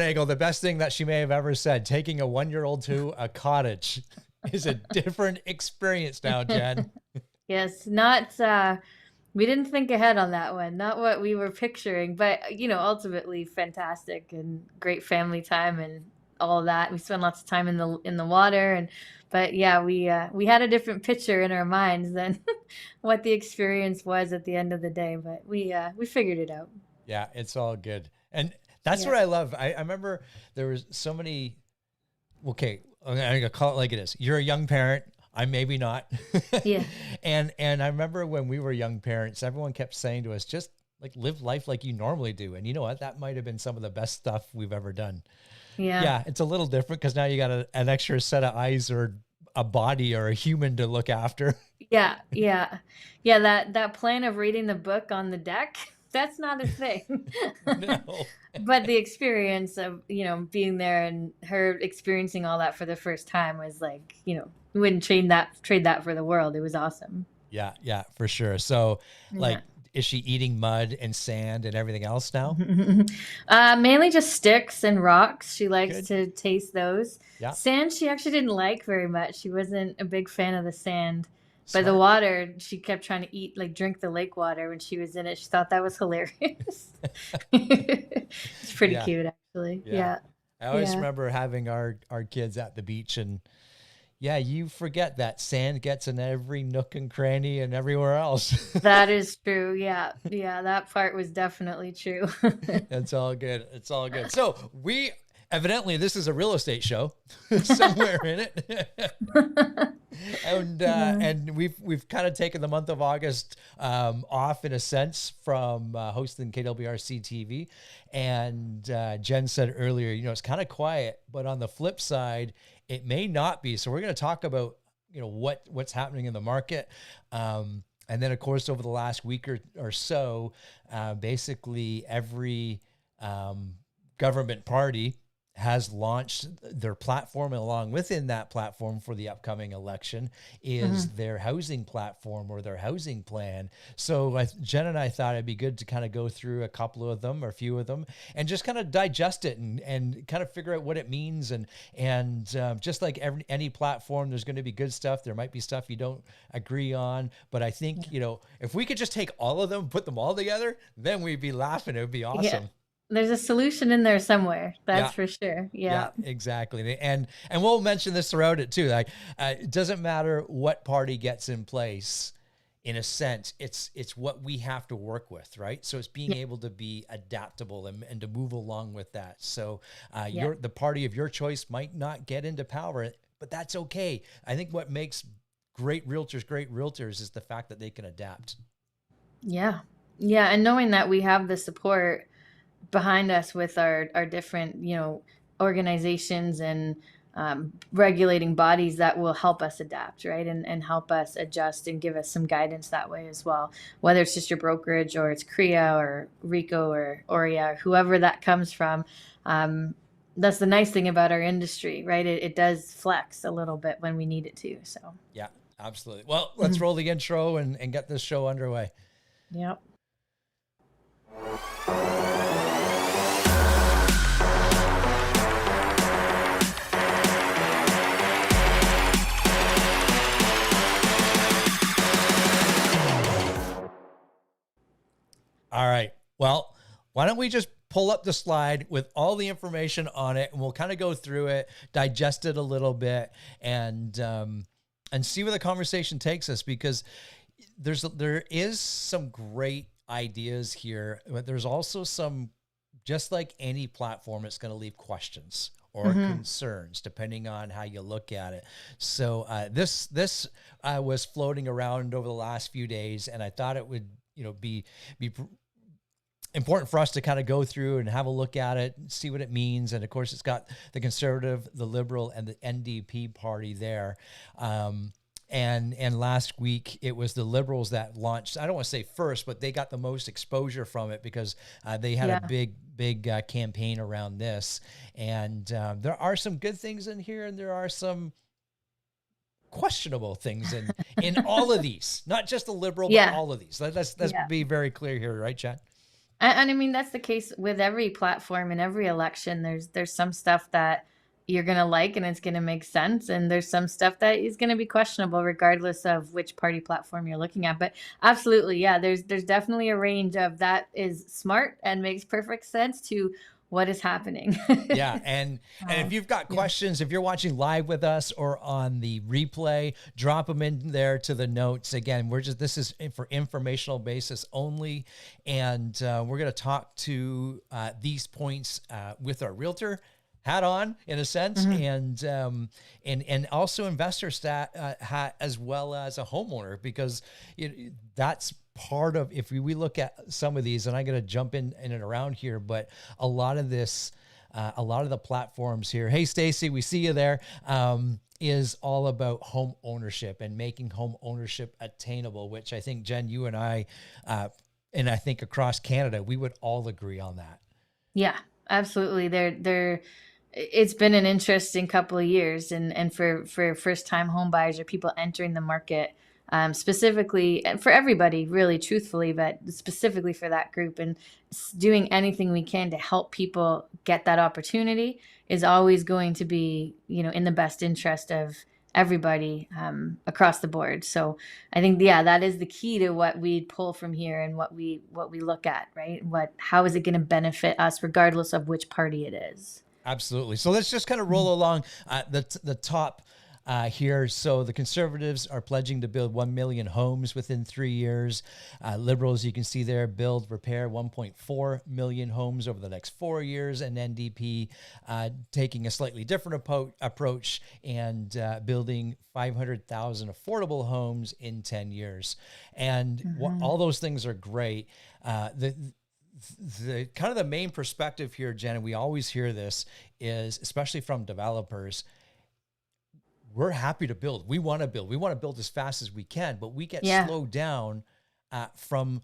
Nagel, the best thing that she may have ever said, taking a 1-year-old to a cottage is a different experience now, Jen. Yes, not we didn't think ahead on that one. Not what we were picturing, but ultimately fantastic and great family time and all of that. We spent lots of time in the water but yeah, we had a different picture in our minds than what the experience was at the end of the day, but we figured it out. Yeah, it's all good. And that's Yeah. what I love. I remember there was so many, okay, I'm going to call it like it is. You're a young parent. I maybe not. Yeah. And I remember when we were young parents, everyone kept saying to us, just like live life like you normally do. And you know what? That might have been some of the best stuff we've ever done. Yeah. Yeah, it's a little different because now you got an extra set of eyes or a body or a human to look after. Yeah, yeah. Yeah, that plan of reading the book on the deck, that's not a thing. No. But the experience of, being there and her experiencing all that for the first time was like, we wouldn't trade that for the world. It was awesome. Yeah, yeah, for sure. So, like, Yeah. is she eating mud and sand and everything else now? Mainly just sticks and rocks. She likes Good. to taste those. Yeah, Sand, she actually didn't like very much. She wasn't a big fan of the sand. But the smart. water, she kept trying to eat, like drink the lake water when she was in it. She thought that was hilarious. It's pretty Yeah, cute, actually. yeah. Yeah. I always Yeah. remember having our kids at the beach, and yeah, you forget that sand gets in every nook and cranny and everywhere else. That is true. Yeah. Yeah. That part was definitely true. It's all good. It's all good. So we evidently this is a real estate show somewhere in it. Yeah. And we've kind of taken the month of August off in a sense from hosting KWRC TV. And Jen said earlier, it's kind of quiet, but on the flip side, it may not be. So we're going to talk about what's happening in the market. And then, of course, over the last week or so, basically every government party has launched their platform, and along within that platform for the upcoming election is their housing platform or their housing plan. So Jen and I thought it'd be good to kind of go through a couple of them or a few of them and just kind of digest it and kind of figure out what it means. And just like any platform, there's going to be good stuff. There might be stuff you don't agree on, but I think, if we could just take all of them, put them all together, then we'd be laughing. It would be awesome. Yeah. There's a solution in there somewhere. Yeah. That's for sure. Yeah, Yeah. exactly. And we'll mention this throughout it too. Like, it doesn't matter what party gets in place. In a sense, it's what we have to work with, right? So it's being Yeah. able to be adaptable and to move along with that. So Yeah. the party of your choice might not get into power, but that's okay. I think what makes great realtors is the fact that they can adapt. Yeah. Yeah. And knowing that we have the support behind us with our different, organizations and regulating bodies that will help us adapt, right? And help us adjust and give us some guidance that way as well. Whether it's just your brokerage or it's CREA or RICO or ORIA, whoever that comes from. That's the nice thing about our industry, right? It does flex a little bit when we need it to. So, Yeah, absolutely. Well, let's roll the intro and get this show underway. yep. All right. Well, why don't we just pull up the slide with all the information on it, and we'll kind of go through it, digest it a little bit, and see where the conversation takes us. Because there is some great ideas here, but there's also some, just like any platform, it's going to leave questions or concerns depending on how you look at it. So this was floating around over the last few days, and I thought it would be important for us to kind of go through and have a look at it, see what it means. And of course, it's got the Conservative, the Liberal, and the NDP party there. And last week it was the Liberals that launched. I don't want to say first, but they got the most exposure from it because they had a big campaign around this. And there are some good things in here, and there are some questionable things in all of these, not just the Liberal, but all of these. Let's be very clear here, right, Chad? And I mean, that's the case with every platform and every election. There's some stuff that you're gonna like and it's gonna make sense, and there's some stuff that is gonna be questionable, regardless of which party platform you're looking at. But absolutely, yeah, there's definitely a range of that is smart and makes perfect sense to what is happening. Yeah, and if you've got Yeah. questions, if you're watching live with us or on the replay, drop them in there to the notes. Again, this is for informational basis only, and we're going to talk to these points with our realtor hat on, in a sense, and also investor hat, as well as a homeowner, because that's part of, if we look at some of these, and I'm going to jump in and around here, but a lot of this, a lot of the platforms here, hey Stacy, we see you there, is all about home ownership and making home ownership attainable, which I think, Jen, you and I think across Canada, we would all agree on that. Yeah, absolutely. It's been an interesting couple of years, and for first time home buyers or people entering the market, specifically, and for everybody, really, truthfully, but specifically for that group, and doing anything we can to help people get that opportunity is always going to be, in the best interest of everybody, across the board. So I think, yeah, that is the key to what we pull from here and what we look at, right? How is it going to benefit us regardless of which party it is? Absolutely. So let's just kind of roll along the top here. So the Conservatives are pledging to build 1 million homes within 3 years. Liberals, you can see there, build, repair 1.4 million homes over the next 4 years. And NDP taking a slightly different approach and building 500,000 affordable homes in 10 years. And all those things are great. The kind of the main perspective here, Jen, and we always hear this, is especially from developers, we're happy to build. We want to build. We want to build as fast as we can, but we get slowed down from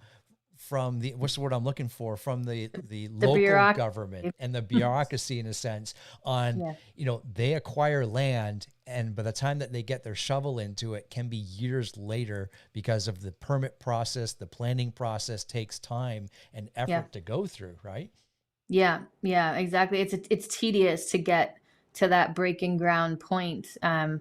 the, what's the word I'm looking for? From the local government and the bureaucracy, in a sense, on, they acquire land, and by the time that they get their shovel into it can be years later, because of the permit process. The planning process takes time and effort to go through, right? Yeah, exactly. It's tedious to get to that breaking ground point. And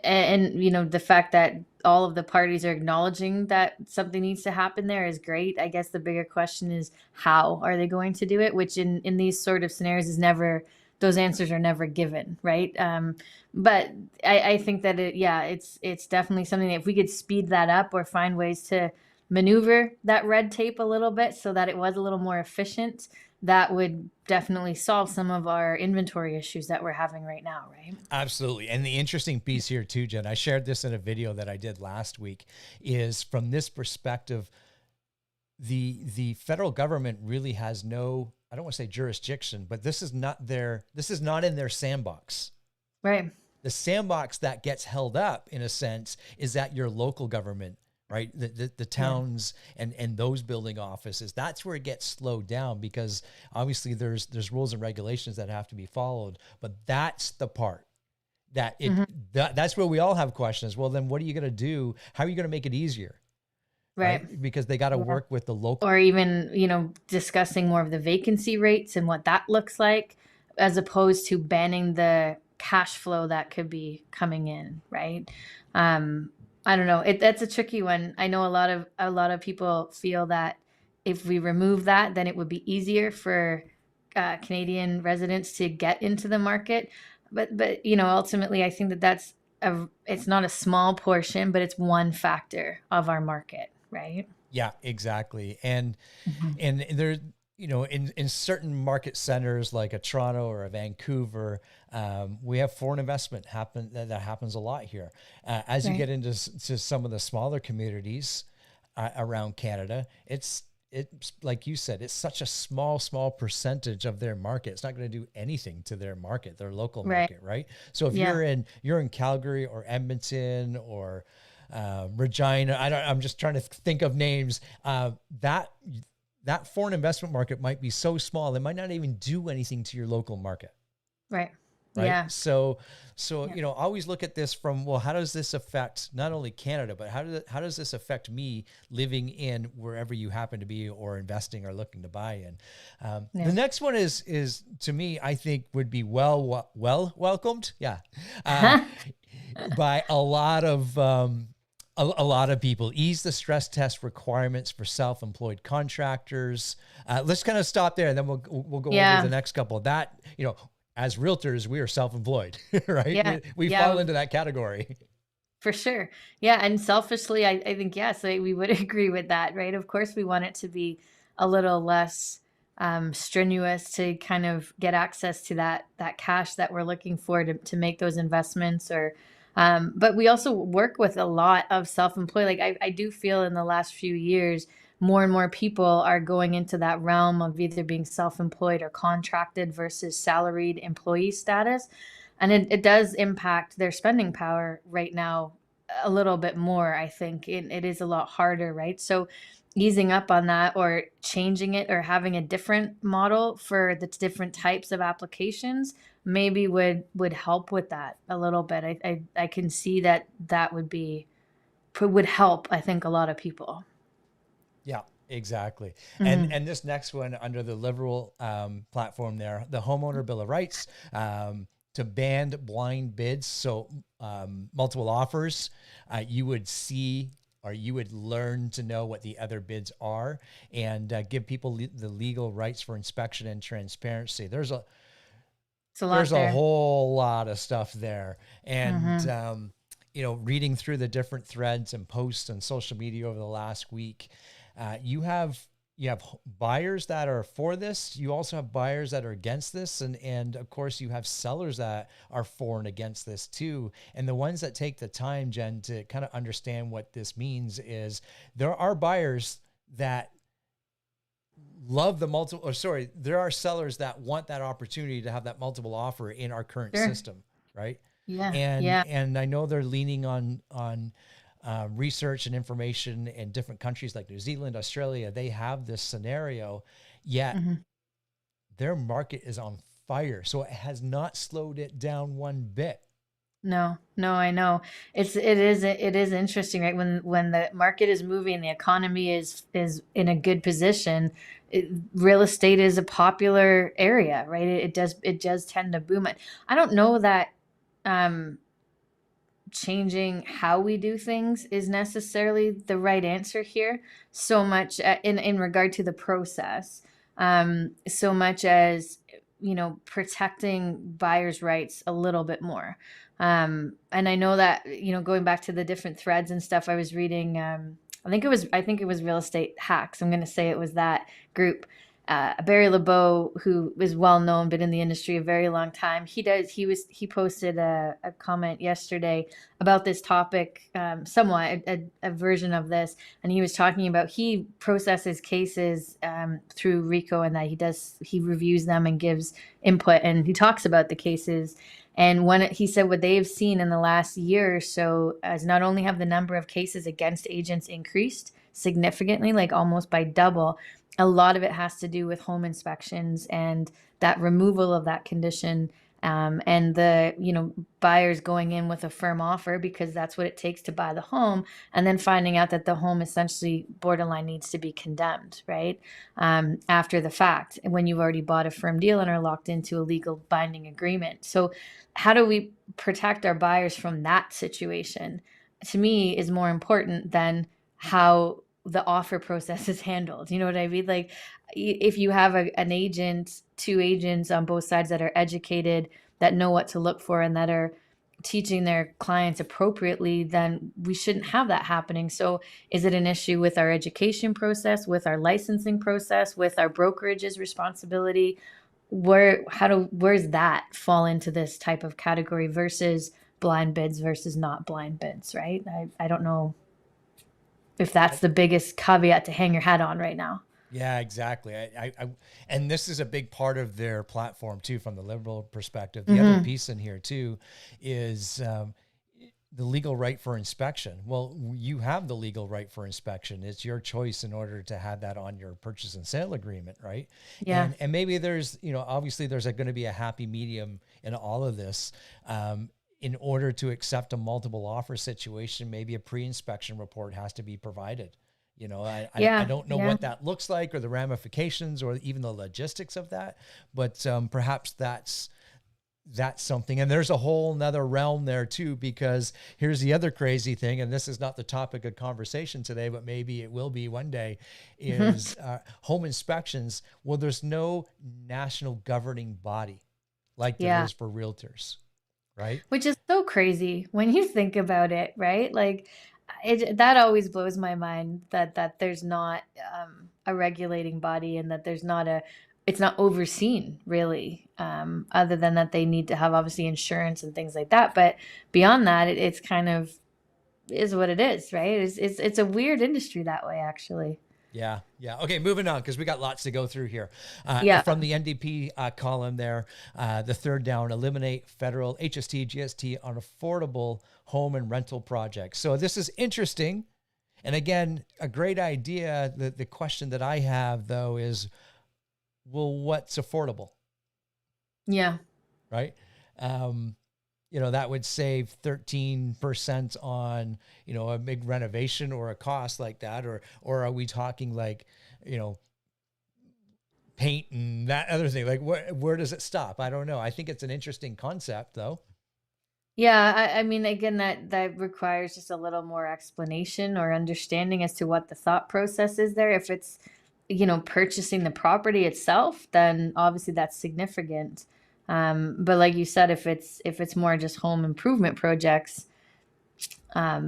the fact that all of the parties are acknowledging that something needs to happen there is great. I guess the bigger question is, how are they going to do it? Which in these sort of scenarios is never, those answers are never given, right? But I think that it's definitely something that if we could speed that up or find ways to maneuver that red tape a little bit so that it was a little more efficient, that would definitely solve some of our inventory issues that we're having right now, right? Absolutely. And the interesting piece here too, Jen, I shared this in a video that I did last week, is from this perspective, the federal government really has no, I don't want to say jurisdiction, but this is not in their sandbox. Right. The sandbox that gets held up, in a sense, is that your local government, right? The towns and those building offices. That's where it gets slowed down, because obviously there's rules and regulations that have to be followed. But that's the part that that's where we all have questions. Well, then what are you going to do? How are you going to make it easier? Right? Because they got to work with the local, or even, discussing more of the vacancy rates and what that looks like, as opposed to banning the cash flow that could be coming in, right? I don't know. That's a tricky one. I know a lot of people feel that if we remove that, then it would be easier for Canadian residents to get into the market. But ultimately, I think that it's not a small portion, but it's one factor of our market, right? Yeah, exactly. And there, in certain market centers like a Toronto or a Vancouver, we have foreign investment that happens a lot here. As you get into some of the smaller communities around Canada, it's like you said, it's such a small percentage of their market. It's not going to do anything to their market, their local market, right? So if you're in Calgary or Edmonton or Regina, I'm just trying to think of names, that foreign investment market might be so small, it might not even do anything to your local market. Right. right? Yeah. So Yeah. you know, always look at this from, well, how does this affect not only Canada, but how does this affect me living in wherever you happen to be, or investing or looking to buy in? The Yeah. next one is to me, I think would be well welcomed, yeah, uh, by a lot of a lot of people. Ease the stress test requirements for self-employed contractors. Let's kind of stop there, and then we'll go over the Yeah. next couple. That, you know, as realtors, we are self-employed, right? Yeah. We fall Yeah. into that category. For sure. Yeah. And selfishly, I think, yes, we would agree with that, right? Of course, we want it to be a little less strenuous to kind of get access to that cash that we're looking for to make those investments. Or, but we also work with a lot of self-employed. Like I do feel in the last few years, more and more people are going into that realm of either being self-employed or contracted versus salaried employee status. And it does impact their spending power right now a little bit more. I think it is a lot harder, right? So easing up on that, or changing it, or having a different model for the different types of applications, maybe would help with that a little bit. I can see that would help, I think, a lot of people. Yeah, exactly. Hmm. And this next one under the liberal platform there, the Homeowner Bill of Rights, to ban blind bids. So multiple offers, you would see, or you would learn to know what the other bids are, and give people the legal rights for inspection and transparency. It's a lot There's a there. whole lot of stuff there. And, Hmm. you know, reading through the different threads and posts on social media over the last week, you have buyers that are for this. You also have buyers that are against this, and of course you have sellers that are for and against this too. And the ones that take the time, Jen, to kind of understand what this means is there are buyers that love the multiple, or sorry, there are sellers that want that opportunity to have that multiple offer in our current Sure. system, right? Yeah. And Yeah. I know they're leaning on research and information in different countries like New Zealand, Australia. They have this scenario, yet Hmm. their market is on fire, so it has not slowed it down one bit. No, no, I know. It is interesting, right? When the market is moving, the economy is in a good position. Real estate is a popular area, right? It does tend to boom it. I don't know that um, changing how we do things is necessarily the right answer here. So much in regard to the process, so much as protecting buyers' rights a little bit more. And I know that going back to the different threads and stuff I was reading. I think it was Real Estate Hacks. I'm going to say it was that group. Barry LeBeau, who is well known, been in the industry a very long time. He posted a comment yesterday about this topic, somewhat a version of this, and he was talking about he processes cases through Rico, and that he reviews them and gives input, and he talks about the cases. And when he said what they've seen in the last year or so, as not only have the number of cases against agents increased significantly, like almost by double, a lot of it has to do with home inspections and that removal of that condition, and the buyers going in with a firm offer because that's what it takes to buy the home, and then finding out that the home essentially borderline needs to be condemned, right, after the fact, when you've already bought a firm deal and are locked into a legal binding agreement. So how do we protect our buyers from that situation, to me, is more important than how the offer process is handled. You know what I mean? Like, if you have an agent, two agents on both sides that are educated, that know what to look for, and that are teaching their clients appropriately, then we shouldn't have that happening. So is it an issue with our education process, with our licensing process, with our brokerage's responsibility? Where's that fall into this type of category versus blind bids versus not blind bids, right? I don't know if that's the biggest caveat to hang your hat on right now. Yeah, exactly. And this is a big part of their platform too, from the liberal perspective. The other Mm-hmm. piece in here too is the legal right for inspection. Well, you have the legal right for inspection. It's your choice in order to have that on your purchase and sale agreement, right? Yeah. And maybe there's, obviously there's going to be a happy medium in all of this. In order to accept a multiple offer situation, maybe a pre-inspection report has to be provided. I Yeah. don't know Yeah. what that looks like or the ramifications or even the logistics of that, but perhaps that's something. And there's a whole nother realm there too, because here's the other crazy thing. And this is not the topic of conversation today, but maybe it will be one day, is home inspections. Well, there's no national governing body like there Yeah. is for realtors, right? Which is so crazy when you think about it, right? Like that always blows my mind that there's not a regulating body, and that there's not it's not overseen really, other than that they need to have obviously insurance and things like that. But beyond that, it's kind of is what it is, right? It's a weird industry that way, actually. Yeah. Yeah. Okay. Moving on, because we got lots to go through here. Yeah. From the NDP column there, the third down, eliminate federal HST, GST on affordable home and rental projects. So this is interesting. And again, a great idea. The question that I have though is, well, what's affordable? Yeah. Right. That would save 13% on, a big renovation or a cost like that. Or are we talking like, paint and that other thing? Like where does it stop? I don't know. I think it's an interesting concept though. Yeah, I mean, again, that requires just a little more explanation or understanding as to what the thought process is there. If it's, purchasing the property itself, then obviously that's significant. But like you said, if it's more just home improvement projects, I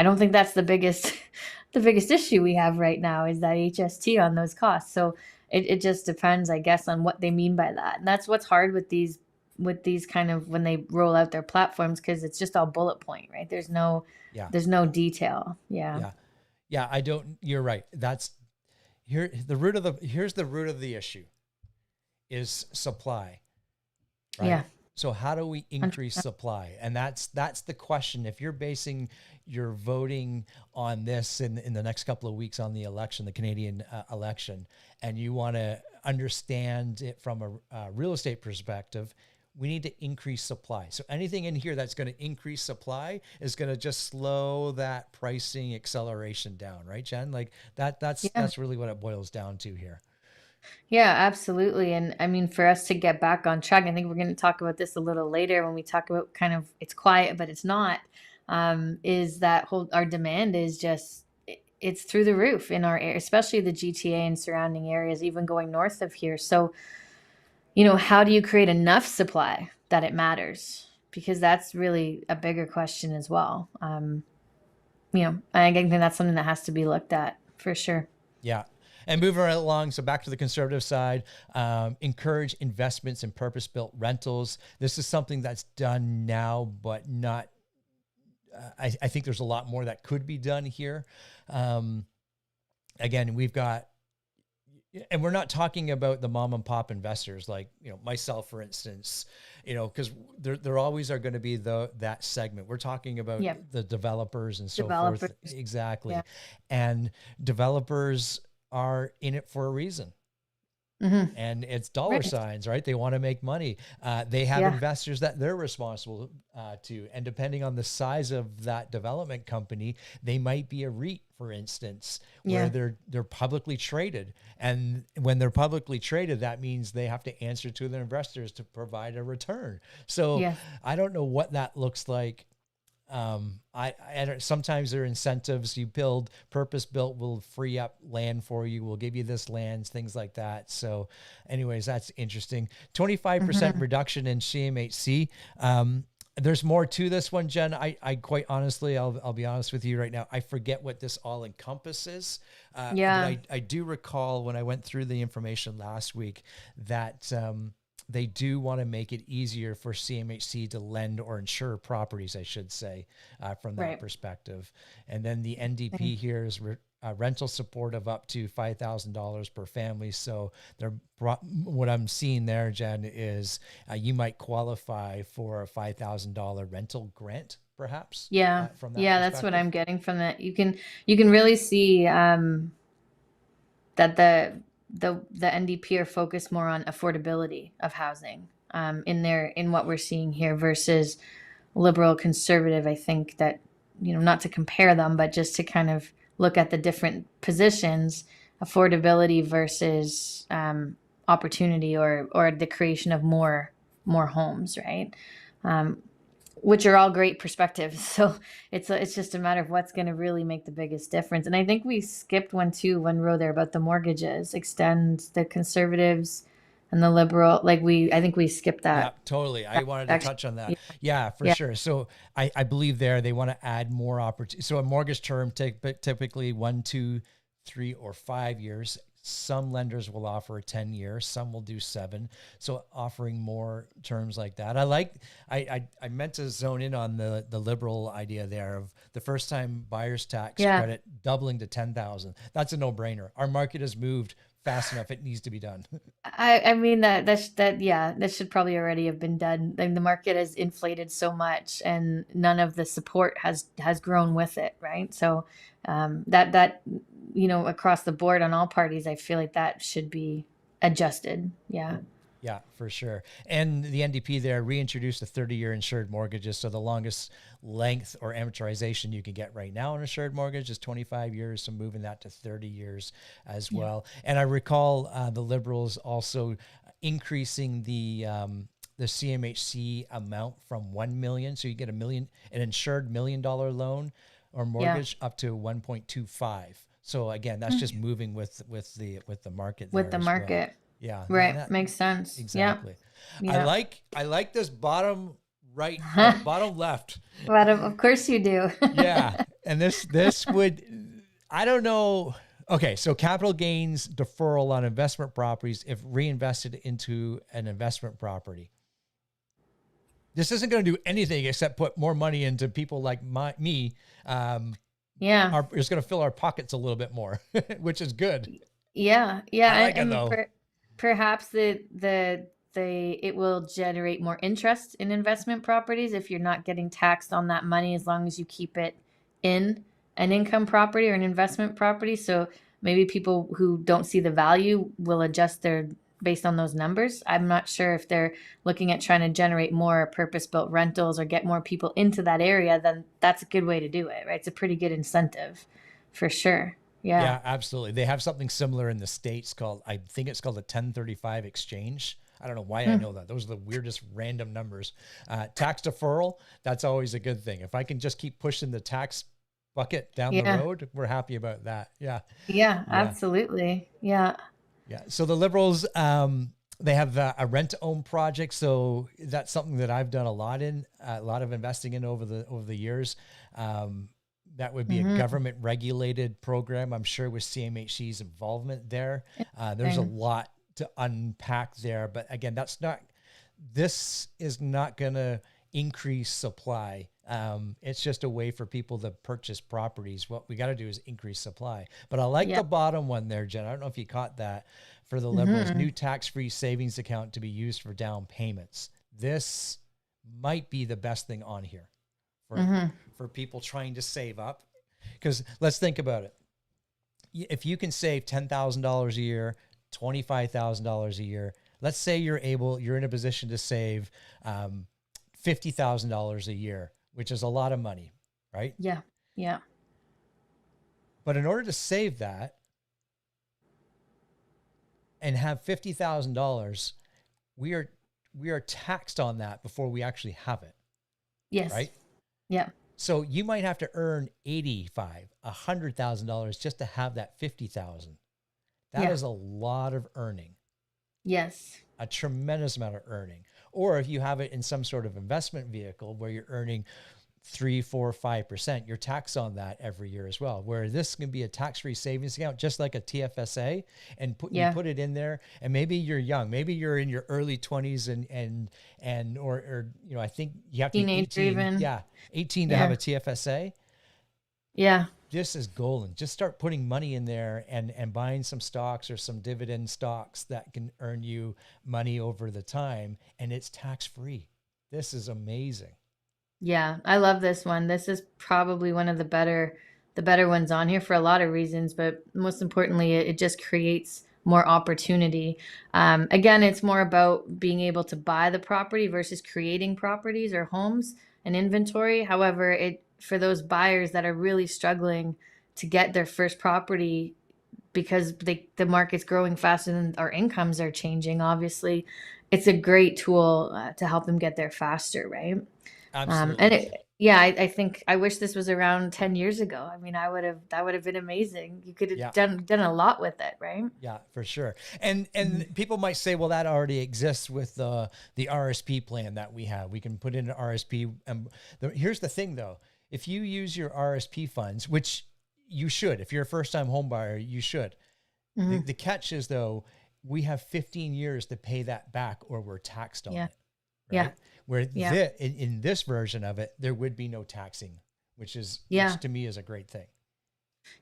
don't think that's the biggest the biggest issue we have right now is that HST on those costs. So it just depends, I guess, on what they mean by that. And that's what's hard with these kind of when they roll out their platforms, because it's just all bullet point, right? There's no Yeah. there's no detail. Yeah. Yeah. Yeah. You're right. Here's the root of the issue is supply, right? Yeah. So how do we increase 100%. supply? And that's the question. If you're basing your voting on this in the next couple of weeks on the election, the Canadian election, and you want to understand it from a real estate perspective, we need to increase supply. So anything in here that's going to increase supply is going to just slow that pricing acceleration down, right, Jen? Like that's really what it boils down to here. Yeah, absolutely. And I mean, for us to get back on track, I think we're going to talk about this a little later when we talk about kind of it's quiet, but it's not. Is that whole our demand is just it's through the roof in our area, especially the GTA and surrounding areas, even going north of here. So, how do you create enough supply that it matters? Because that's really a bigger question as well. I think that's something that has to be looked at for sure. Yeah. And moving right along, so back to the conservative side, encourage investments in purpose-built rentals. This is something that's done now, but not, I think there's a lot more that could be done here. Again, we've got, and we're not talking about the mom and pop investors like, myself, for instance, because there always are going to be that segment. We're talking about the developers and so forth. Exactly. Yeah. And developers are in it for a reason. Mm-hmm. And it's dollar signs, right? They want to make money. They have investors that they're responsible to. And depending on the size of that development company, they might be a REIT, for instance, where they're publicly traded. And when they're publicly traded, that means they have to answer to their investors to provide a return. So I don't know what that looks like. I don't, sometimes there are incentives. You build purpose-built, will free up land for you. We'll give you this land, things like that. So anyways, that's interesting. 25% reduction in CMHC. There's more to this one, Jen. I quite honestly, I'll be honest with you right now. I forget what this all encompasses. But I do recall when I went through the information last week that, they do want to make it easier for CMHC to lend or insure properties, I should say, from that perspective. And then the NDP here is rental support of up to $5,000 per family. So what I'm seeing there, Jen, is you might qualify for a $5,000 rental grant perhaps, Yeah. from that Yeah, that's what perspective. I'm getting from that. You can really see that the NDP are focused more on affordability of housing in what we're seeing here versus liberal conservative. I think that, not to compare them, but just to kind of look at the different positions, affordability versus opportunity, or the creation of more homes, right? Um, which are all great perspectives. So it's just a matter of what's going to really make the biggest difference. And I think we skipped one row there about the mortgages, extend the conservatives and the liberal. I think we skipped Yeah, that. totally. I That wanted to actually, touch on yeah, that. Yeah, for yeah, sure. So I believe there they want to add more opportunity. So a mortgage term typically 1, 2, 3, or 5 years. Some lenders will offer 10 years. Some will do 7. So offering more terms like that. I meant to zone in on the liberal idea there of the first time buyer's tax yeah. credit doubling to 10,000. That's a no brainer. Our market has moved fast enough. It needs to be done. I mean that should probably already have been done. Like, the market has inflated so much, and none of the support has grown with it, right? So that across the board on all parties, I feel like that should be adjusted. Yeah. Yeah, for sure. And the NDP there reintroduced a 30-year insured mortgages. So the longest length or amortization you can get right now in insured mortgage is 25 years. So moving that to 30 years as Yeah. well. And I recall the Liberals also increasing the CMHC amount from 1 million. So you get an insured $1 million loan or Yeah. mortgage up to 1.25. So again, that's just moving with the market With there the as well. market. Yeah, Right. Makes sense. Yeah. exactly. Yeah. I like this bottom right or bottom left. But of course you do. Yeah, and this would, I don't know. Okay, so capital gains deferral on investment properties if reinvested into an investment property. This isn't going to do anything except put more money into people like me. Yeah. It's going to fill our pockets a little bit more, which is good. Yeah. I Yeah. like it And though. perhaps it will generate more interest in investment properties if you're not getting taxed on that money, as long as you keep it in an income property or an investment property. So maybe people who don't see the value will adjust their based on those numbers. I'm not sure if they're looking at trying to generate more purpose-built rentals or get more people into that area, then that's a good way to do it, right? It's a pretty good incentive for sure. Yeah. Yeah, absolutely. They have something similar in the States called, I think it's called a 1035 exchange. I don't know why I know that. Those are the weirdest random numbers. Tax deferral, that's always a good thing. If I can just keep pushing the tax bucket down the Yeah. road, we're happy about that. Yeah. Yeah, Yeah. absolutely. Yeah. Yeah. So the Liberals, they have a rent to own project. So that's something that I've done a lot of investing in over the years. That would be a Mm-hmm. government regulated program. I'm sure with CMHC's involvement there. There's a Interesting. lot to unpack there, but again, this is not going to increase supply. It's just a way for people to purchase properties. What we got to do is increase supply. But I like Yeah. the bottom one there, Jen. I don't know if you caught that. For the Liberals, Mm-hmm. new tax-free savings account to be used for down payments. This might be the best thing on here for Mm-hmm. for people trying to save up. Because let's think about it. If you can save $10,000 a year, $25,000 a year, let's say you're in a position to save $50,000 a year, which is a lot of money, right? Yeah. Yeah. But in order to save that and have $50,000, we are taxed on that before we actually have it, Yes. right? Yeah. So you might have to earn $100,000 just to have that 50,000. That Yeah. is a lot of earning, Yes. a tremendous amount of earning. Or if you have it in some sort of investment vehicle where you're earning 3, 4, 5%, you're taxed on that every year as well. Where this can be a tax-free savings account, just like a TFSA, and you Yeah. put it in there. And maybe you're young, maybe you're in your early 20s, or I think you have to be Teenager 18. even. Yeah, 18 to have Yeah. a TFSA. Yeah. This is golden. Just start putting money in there and buying some stocks or some dividend stocks that can earn you money over the time, and it's tax free. This is amazing. Yeah, I love this one. This is probably one of the better ones on here for a lot of reasons, but most importantly, it just creates more opportunity. Again, it's more about being able to buy the property versus creating properties or homes and inventory. However, it for those buyers that are really struggling to get their first property because the market's growing faster than our incomes are changing, obviously, it's a great tool to help them get there faster, right? And Absolutely. yeah, I think I wish this was around 10 years ago. I mean, that would have been amazing. You could have Yeah. done a lot with it, right? Yeah, for sure. And Mhm. people might say, well, that already exists with the RSP plan that we have. We can put in an RSP. Here's the thing, though: if you use your RSP funds, which you should, if you're a first-time home buyer, you should. The Mhm. the catch is though, we have 15 years to pay that back, or we're taxed on Yeah. it, Yeah. right? Where Yeah. in this version of it, there would be no taxing, which Yeah. to me is a great thing.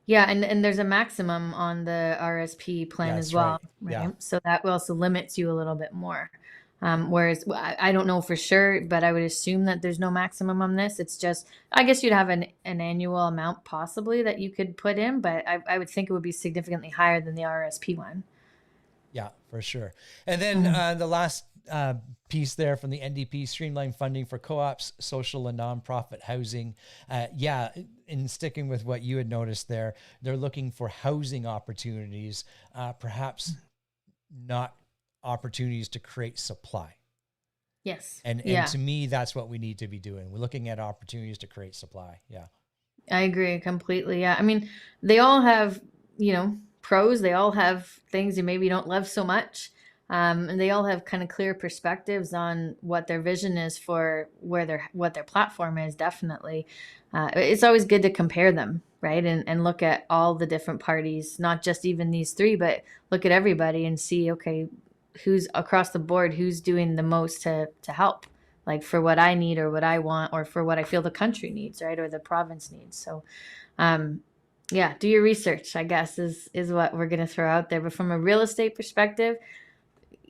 Yeah, and there's a maximum on the RSP Yeah, plan as that's well, right. Yeah. right? So that also limits you a little bit more. Whereas I don't know for sure, but I would assume that there's no maximum on this. It's just, I guess you'd have an annual amount possibly that you could put in, but I would think it would be significantly higher than the RSP one. Yeah, for sure. And then Mhm. the last piece there from the NDP, streamline funding for co-ops, social and nonprofit housing. Yeah, in sticking with what you had noticed there, they're looking for housing opportunities, perhaps not opportunities to create supply. Yes. And Yeah. to me, that's what we need to be doing. We're looking at opportunities to create supply. Yeah. I agree completely. Yeah. I mean, they all have, pros. They all have things you maybe don't love so much. And they all have kind of clear perspectives on what their vision is for what their platform is, definitely. It's always good to compare them, right? And look at all the different parties, not just even these three, but look at everybody and see, okay, who's across the board, who's doing the most to help, like for what I need or what I want or for what I feel the country needs, right? Or the province needs. So, um, yeah, do your research, I guess, is what we're going to throw out there. But from a real estate perspective,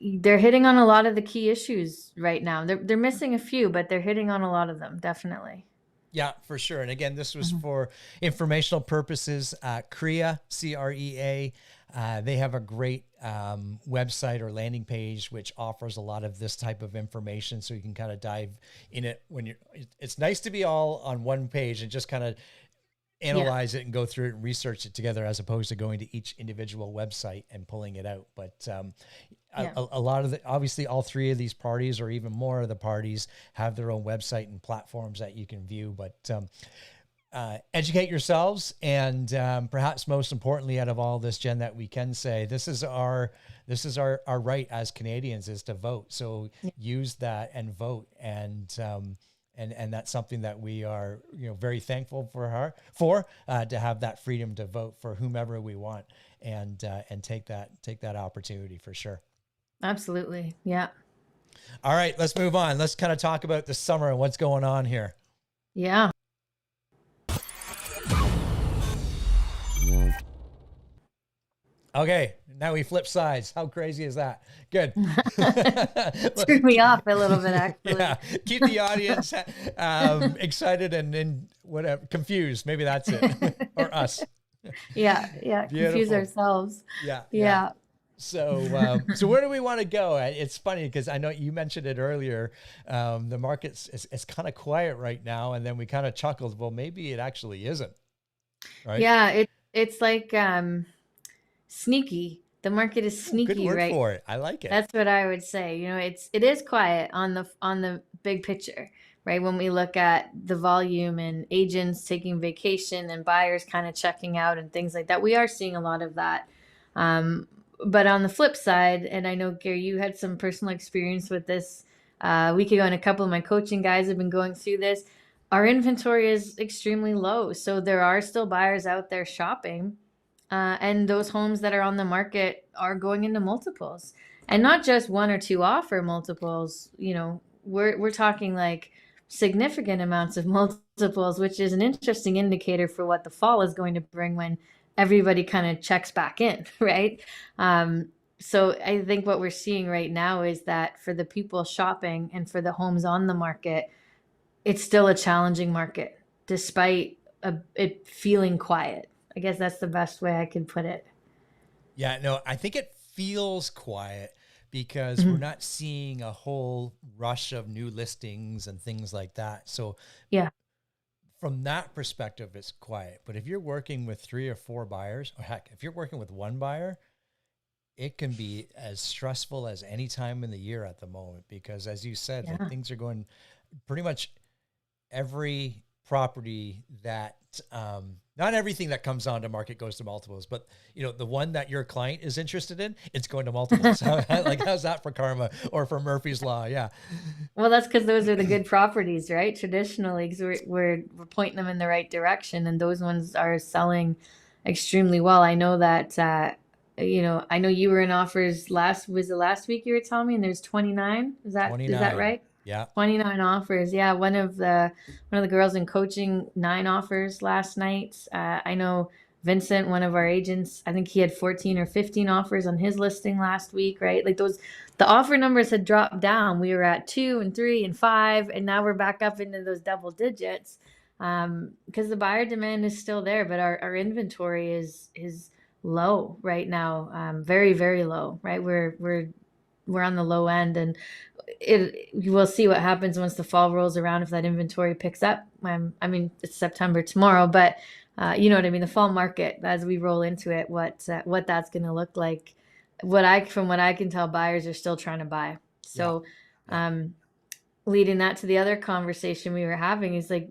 they're hitting on a lot of the key issues right now. They're missing a few, but they're hitting on a lot of them, definitely. Yeah, for sure. And again, this was Mhm. for informational purposes. CREA, CREA, they have a great website or landing page which offers a lot of this type of information, so you can kind of dive in it when you're. It's nice to be all on one page and just kind of Yeah, analyze it and go through it and research it together, as opposed to going to each individual website and pulling it out. But yeah, a lot of the, obviously all three of these parties or even more of the parties have their own website and platforms that you can view. But educate yourselves, and perhaps most importantly, out of all this, Jen, that we can say this is our right as Canadians, is to vote. So yeah. use that and vote, and that's something that we are, very thankful for to have that freedom to vote for whomever we want, and take that opportunity for sure. Absolutely. Yeah, All right, let's move on. Let's kind of talk about the summer and what's going on here. yeah. Okay, now we flip sides. How crazy is that? Good. Threw me off a little bit, actually. Yeah, keep the audience excited and whatever, confused. Maybe that's it, or us. Yeah, yeah. Confuse Beautiful. ourselves. Yeah, yeah. Yeah. So where do we want to go? It's funny because I know you mentioned it earlier. The market's it's kind of quiet right now, and then we kind of chuckled. Well, maybe it actually isn't, right? Yeah, it's like sneaky. The market is Oh, good sneaky, word right? for it. I like it. That's what I would say. It is quiet on the big picture, right? When we look at the volume and agents taking vacation and buyers kind of checking out and things like that, we are seeing a lot of that. Um, but on the flip side, and I know Gary, you had some personal experience with this a week ago, and a couple of my coaching guys have been going through this. Our inventory is extremely low, so there are still buyers out there shopping, and those homes that are on the market are going into multiples, and not just one or two offer multiples. We're talking like significant amounts of multiples, which is an interesting indicator for what the fall is going to bring when everybody kind of checks back in, right? So I think what we're seeing right now is that for the people shopping and for the homes on the market, it's still a challenging market despite it feeling quiet. I guess that's the best way I could put it. Yeah, no, I think it feels quiet because we're Mhm. not seeing a whole rush of new listings and things like that. So Yeah. from that perspective, it's quiet. But if you're working with 3 or 4 buyers, or heck, if you're working with one buyer, it can be as stressful as any time in the year at the moment because, as you said, like Yeah. things are going pretty much every property that not everything that comes onto market goes to multiples, but the one that your client is interested in, it's going to multiples. Like, how's that for karma or for Murphy's Law? Yeah. Well, that's because those are the good properties, right? Traditionally, because we're pointing them in the right direction, and those ones are selling extremely well. I know that, I know you were in offers was it last week you were telling me, and there's 29. Is that 29. right? Yeah. 29 offers. Yeah, one of the girls in coaching, 9 offers last night. I know Vincent, one of our agents, I think he had 14 or 15 offers on his listing last week, right? Like the offer numbers had dropped down. We were at 2 and 3 and 5, and now we're back up into those double digits. Because the buyer demand is still there, but our inventory is low right now. Very, very low, right? We're on the low end, and you will see what happens once the fall rolls around if that inventory picks up. I mean, it's September tomorrow, but you know what I mean. The fall market, as we roll into it, what that's going to look like. From what I can tell, buyers are still trying to buy. Yeah. So, Yeah. leading that to the other conversation we were having is like,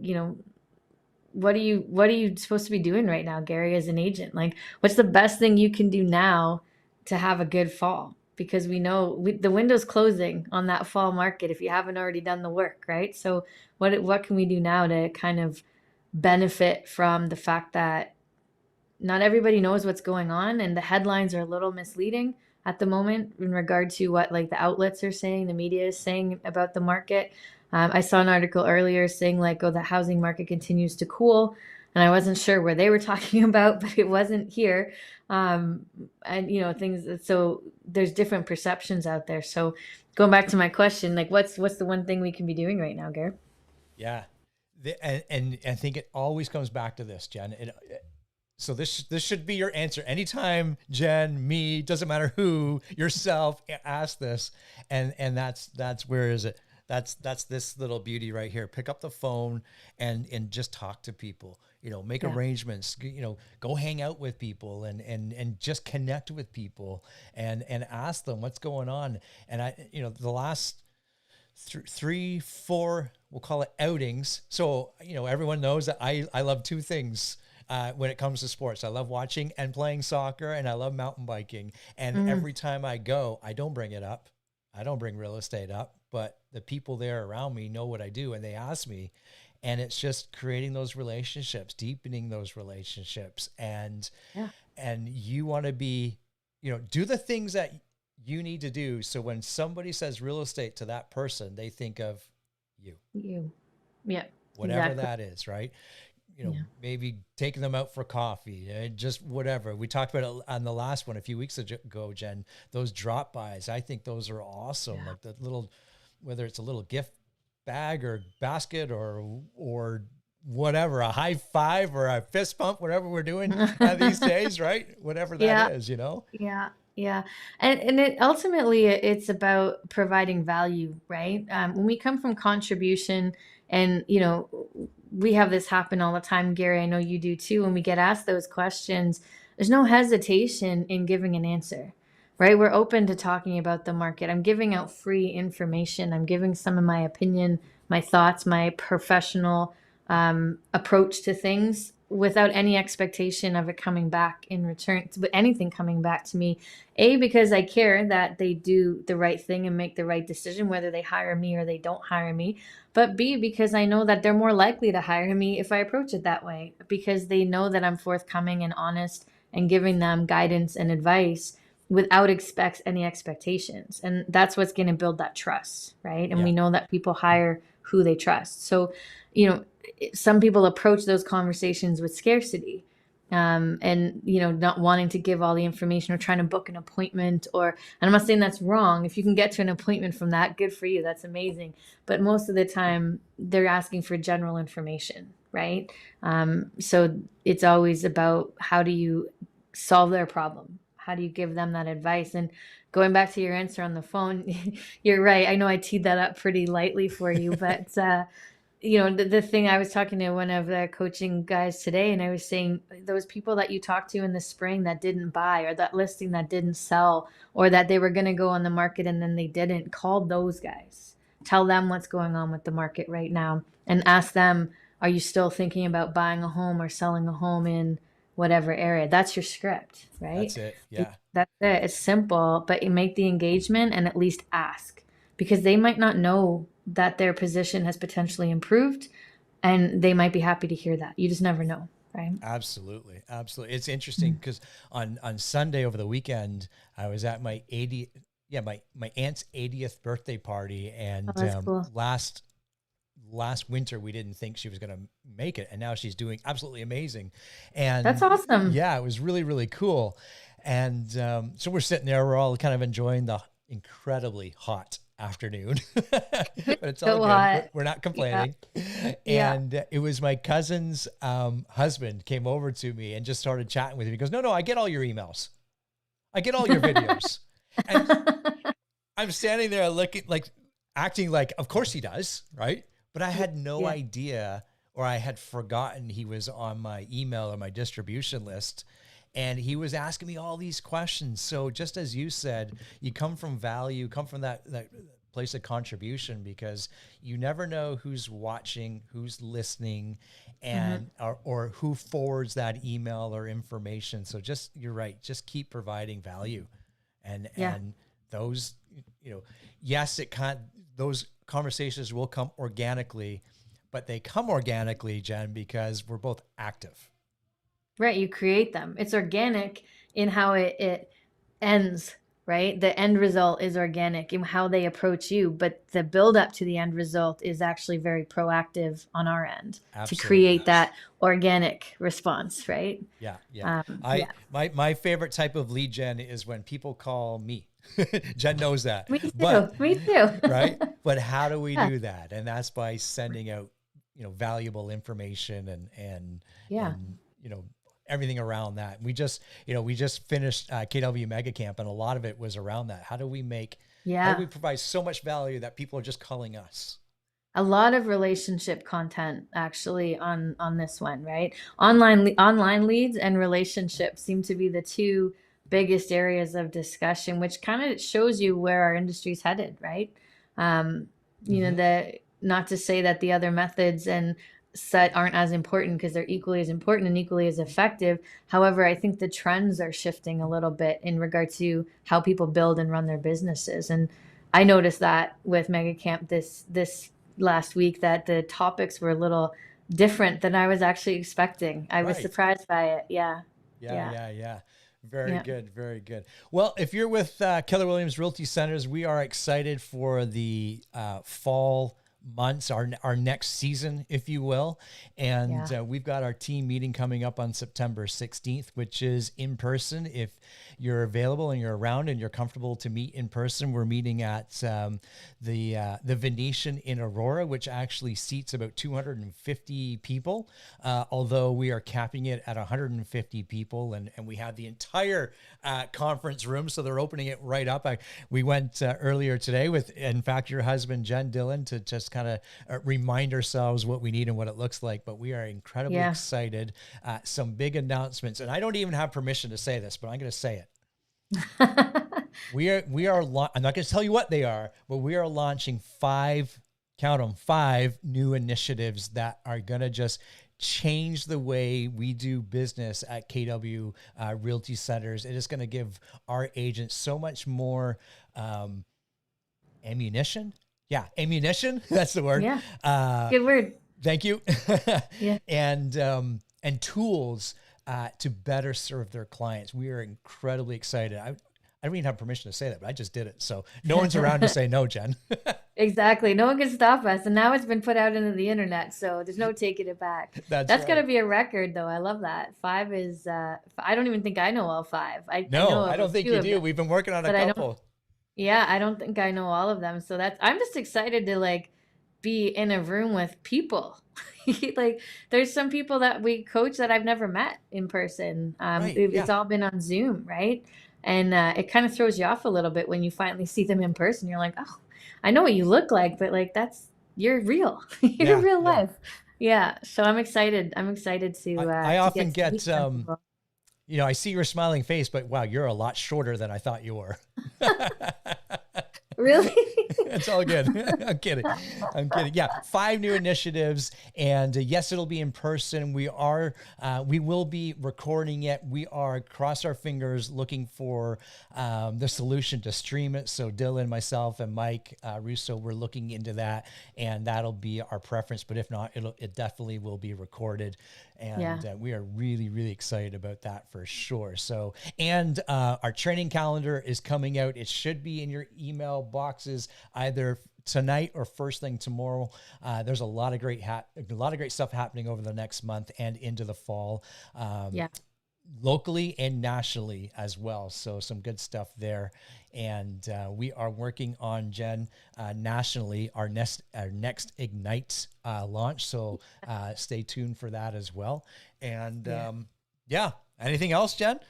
what are you supposed to be doing right now, Gary, as an agent? Like, what's the best thing you can do now to have a good fall? Because we know the window's closing on that fall market if you haven't already done the work, right? So what can we do now to kind of benefit from the fact that not everybody knows what's going on, and the headlines are a little misleading at the moment in regard to what like the outlets are saying, the media is saying about the market. I saw an article earlier saying like, oh, the housing market continues to cool, and I wasn't sure where they were talking about, but it wasn't here. And things. So there's different perceptions out there. So going back to my question, like, what's the one thing we can be doing right now, Gary? Yeah. And I think it always comes back to this, Jen. So this should be your answer. Anytime Jen, me, doesn't matter who, yourself, ask this, and that's where is it? That's this little beauty right here. Pick up the phone and just talk to people. Make Yeah. arrangements. Go hang out with people and just connect with people and ask them what's going on. And the last 3, 4, we'll call it outings. So, everyone knows that I love 2 things when it comes to sports. I love watching and playing soccer, and I love mountain biking. And Mm, every time I go, I don't bring it up. I don't bring real estate up, but the people there around me know what I do, and they ask me. And it's just creating those relationships, deepening those relationships. yeah. And you want to be, do the things that you need to do. So when somebody says real estate to that person, they think of you, You. Yeah. whatever Exactly. that is, right? Yeah. Maybe taking them out for coffee, just whatever. We talked about it on the last one a few weeks ago, Jen, those drop bys. I think those are awesome. Yeah. Like the little, whether it's a little gift bag or basket or whatever, a high five or a fist pump, whatever we're doing these days, right? Whatever that Yeah. is. Yeah, yeah, and it ultimately it's about providing value, right? When we come from contribution, and we have this happen all the time, Gary. I know you do too. When we get asked those questions, there's no hesitation in giving an answer, right? We're open to talking about the market. I'm giving out free information. I'm giving some of my opinion, my thoughts, my professional approach to things without any expectation of it coming back in return, but anything coming back to me. A, because I care that they do the right thing and make the right decision, whether they hire me or they don't hire me. But B, because I know that they're more likely to hire me if I approach it that way, because they know that I'm forthcoming and honest and giving them guidance and advice without any expectations. And that's what's going to build that trust, right? And Yeah. we know that people hire who they trust. So, some people approach those conversations with scarcity. and not wanting to give all the information or trying to book an appointment. And I'm not saying that's wrong. If you can get to an appointment from that, good for you. That's amazing. But most of the time, they're asking for general information, right? So it's always about, how do you solve their problem? How do you give them that advice? And going back to your answer on the phone, you're right. I know I teed that up pretty lightly for you, but the thing, I was talking to one of the coaching guys today, and I was saying, those people that you talked to in the spring that didn't buy, or that listing that didn't sell, or that they were going to go on the market and then they didn't, call those guys. Tell them what's going on with the market right now and ask them, are you still thinking about buying a home or selling a home in whatever area? That's your script, right? That's it. Yeah. That's it. It's simple, but you make the engagement and at least ask, because they might not know that their position has potentially improved, and they might be happy to hear that. You just never know, right? Absolutely. Absolutely. It's interesting because on Sunday over the weekend, I was at my 80th, my aunt's 80th birthday party. And Oh, that's cool. last winter, we didn't think she was going to make it. And now she's doing absolutely amazing. And That's awesome. yeah, it was really, really cool. And so we're sitting there, we're all kind of enjoying the incredibly hot afternoon, but it's all So good. hot. We're not complaining. Yeah. And it was my cousin's husband came over to me and just started chatting with me. He goes, no, I get all your emails. I get all your videos. And I'm standing there looking like, acting like, of course he does, right? But I had no Yeah. idea, or I had forgotten he was on my email or my distribution list. And he was asking me all these questions. So just as you said, you come from value, come from that place of contribution, because you never know who's watching, who's listening, and or who forwards that email or information. So just, you're right, just keep providing value. And those, yes, those conversations will come organically, but they come organically, Jen, because we're both active. Right. You create them. It's organic in how it ends, right? The end result is organic in how they approach you, but the build up to the end result is actually very proactive on our end to create that organic response, right? Yeah. Yeah. My favorite type of lead gen is when people call me. Jen knows that. Me too. Me too. Right. But how do we do that? And that's by sending out, valuable information and everything around that. We just finished KW Mega Camp, and a lot of it was around that. How do we provide so much value that people are just calling us? A lot of relationship content actually on this one, right? Online leads and relationships seem to be the two biggest areas of discussion, which kind of shows you where our industry's headed, right? Not to say that the other methods and set aren't as important, because they're equally as important and equally as effective. However, I think the trends are shifting a little bit in regard to how people build and run their businesses. And I noticed that with Mega Camp this last week, that the topics were a little different than I was actually expecting. I was surprised by it. Yeah. Very good. Very good. Well, if you're with Keller Williams Realty Centers, we are excited for the fall months, our next season, if you will. And we've got our team meeting coming up on September 16th, which is in person. If you're available and you're around and you're comfortable to meet in person, we're meeting at the Venetian in Aurora, which actually seats about 250 people, although we are capping it at 150 people, and we have the entire conference room, so they're opening it right up. We went earlier today with, in fact, your husband, Jen Dillon, to just kind of remind ourselves what we need and what it looks like. But we are incredibly excited. Some big announcements, and I don't even have permission to say this, but I'm going to say it. we are I'm not going to tell you what they are, but we are launching 5 new initiatives that are going to just change the way we do business at KW Realty Centers. It is going to give our agents so much more ammunition. Yeah, ammunition. That's the word. Yeah, good word. Thank you. And tools to better serve their clients. We are incredibly excited. I don't even have permission to say that, but I just did it. So no one's around to say no, Jen. Exactly. No one can stop us. And now it's been put out into the internet, so there's no taking it back. That's That's right. gotta be a record though. I love that. Five is I don't even think I know all five. I No, know I of a don't think few you of do. them, We've been working on a but I don't couple. yeah, I don't think I know all of them. So that's I'm just excited to like be in a room with people. Like there's some people that we coach that I've never met in person. Right. Yeah. It's all been on Zoom, right? And it kind of throws you off a little bit when you finally see them in person. You're like, oh, I know what you look like, but like you're real. You're Yeah. real Yeah. life. Yeah. So I'm excited. I'm excited I to often get to meet get, some people. I see your smiling face, but wow, you're a lot shorter than I thought you were. Really? It's all good. I'm kidding. I'm kidding. Yeah, 5 new initiatives, and yes, it'll be in person. We will be recording it. We are cross our fingers looking for the solution to stream it. So Dylan, myself, and Mike Russo, we're looking into that, and that'll be our preference. But if not, it definitely will be recorded, and Yeah. we are really, really excited about that for sure. So, and our training calendar is coming out. It should be in your email boxes either tonight or first thing tomorrow. There's a lot of great stuff happening over the next month and into the fall, Yeah. locally and nationally as well. So some good stuff there. And we are working on, Jen, nationally our next Ignite launch. So stay tuned for that as well. And yeah, anything else, Jen?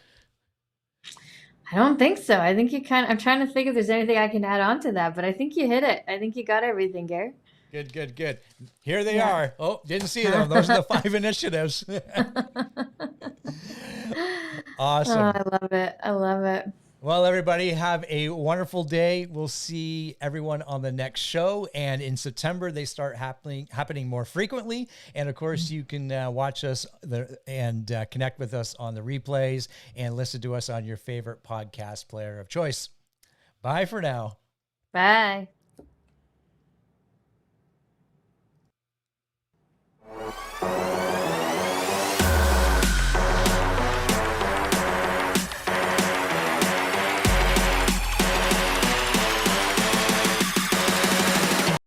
I don't think so. I think I'm trying to think if there's anything I can add on to that, but I think you hit it. I think you got everything, Gary. Good, good, good. Here they Yeah. are. Oh, didn't see them. Those are the 5 initiatives. Oh, Awesome. I love it. I love it. Well, everybody, have a wonderful day. We'll see everyone on the next show. And in September, they start happening more frequently. And of course, you can watch us and connect with us on the replays and listen to us on your favorite podcast player of choice. Bye for now. Bye.